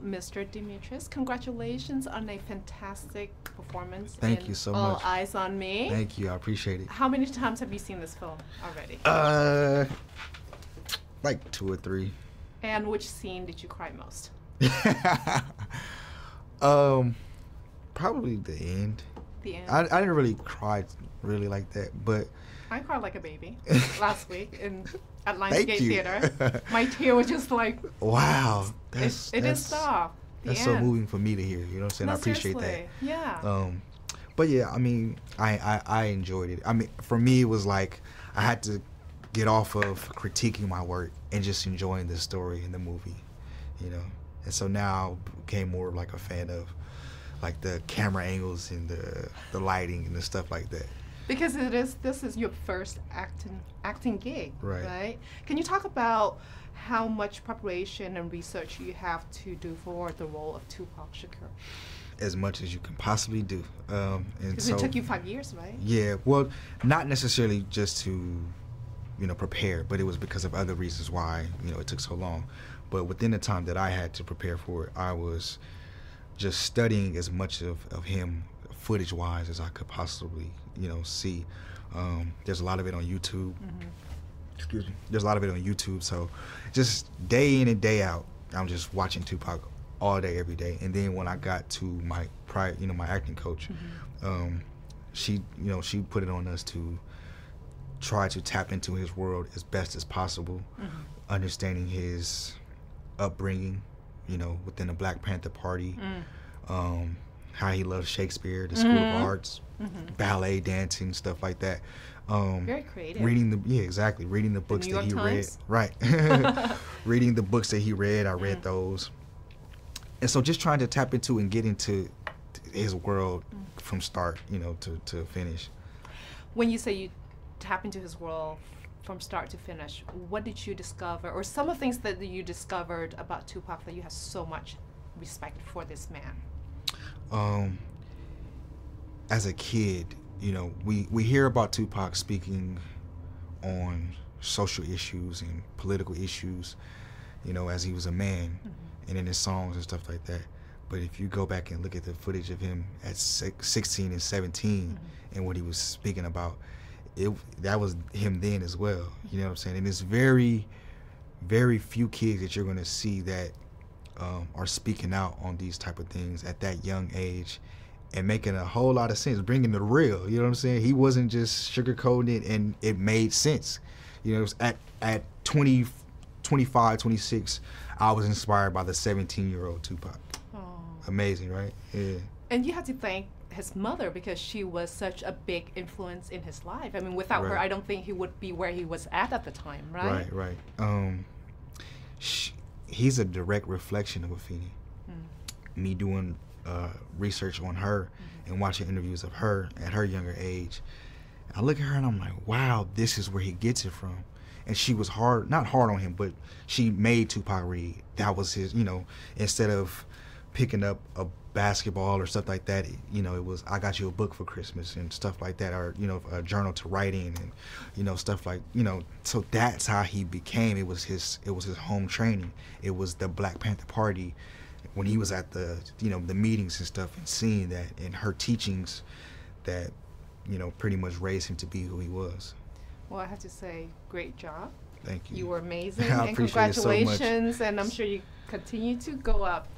Mr. Demetrius, congratulations on a fantastic performance. Thank you so All much. Eyes on Me. Thank you. I appreciate it. How many times have you seen this film already? Like 2 or 3. And which scene did you cry most? Probably the end. The end. I didn't really cry really like that, but I cried like a baby last week at Thank Lionsgate you. Theater. My tear was just like, wow, it didn't stop. That's so moving for me to hear. You know what I'm saying? No, I appreciate seriously. that. Yeah. But yeah, I mean, I enjoyed it. I mean, for me, it was like I had to get off of critiquing my work and just enjoying the story in the movie, you know. And so now I became more like a fan of like the camera angles and the lighting and the stuff like that. Because this is your first acting gig, right? Can you talk about how much preparation and research you have to do for the role of Tupac Shakur? As much as you can possibly do. And because so it took you 5 years, right? Yeah, well, not necessarily just to, you know, prepare, but it was because of other reasons why, you know, it took so long. But within the time that I had to prepare for it, I was just studying as much of him footage-wise as I could possibly, you know, see. There's a lot of it on YouTube. Excuse me. There's a lot of it on YouTube. So just day in and day out, I'm just watching Tupac all day, every day. And then when I got to my my acting coach, she put it on us to try to tap into his world as best as possible, understanding his upbringing, you know, within the Black Panther Party, how he loves Shakespeare, the School of Arts, ballet, dancing, stuff like that. Very creative. Reading the books that he read. Right. Reading the books that he read, I read those. And so just trying to tap into and get into his world from start, you know, to finish. When you say you tap into his world from start to finish, what did you discover, or some of the things that you discovered about Tupac that you have so much respect for this man? As a kid, you know, we hear about Tupac speaking on social issues and political issues, you know, as he was a man and in his songs and stuff like that. But if you go back and look at the footage of him at 16 and 17 and what he was speaking about, that was him then as well. You know what I'm saying? And it's very, very few kids that you're going to see that are speaking out on these type of things at that young age and making a whole lot of sense, bringing the real. You know what I'm saying? He wasn't just sugarcoating it, and it made sense. You know, it was at 20, 25, 26, I was inspired by the 17-year-old Tupac. Oh. Amazing, right? Yeah. And you have to thank his mother, because she was such a big influence in his life. I mean, without her, I don't think he would be where he was at the time, right? Right. He's a direct reflection of Afeni. Me doing research on her and watching interviews of her at her younger age, I look at her and I'm like, wow, this is where he gets it from. And she was not hard on him, but she made Tupac read. That was his, you know, instead of picking up a basketball or stuff like that, you know, it was, I got you a book for Christmas and stuff like that, or, you know, a journal to write in, and, you know, stuff like, you know, so that's how he became. It was his home training. It was the Black Panther Party when he was at the, you know, the meetings and stuff, and seeing that and her teachings that, you know, pretty much raised him to be who he was. Well, I have to say, great job. Thank you. You were amazing. I and appreciate it so much. congratulations. And I'm sure you continue to go up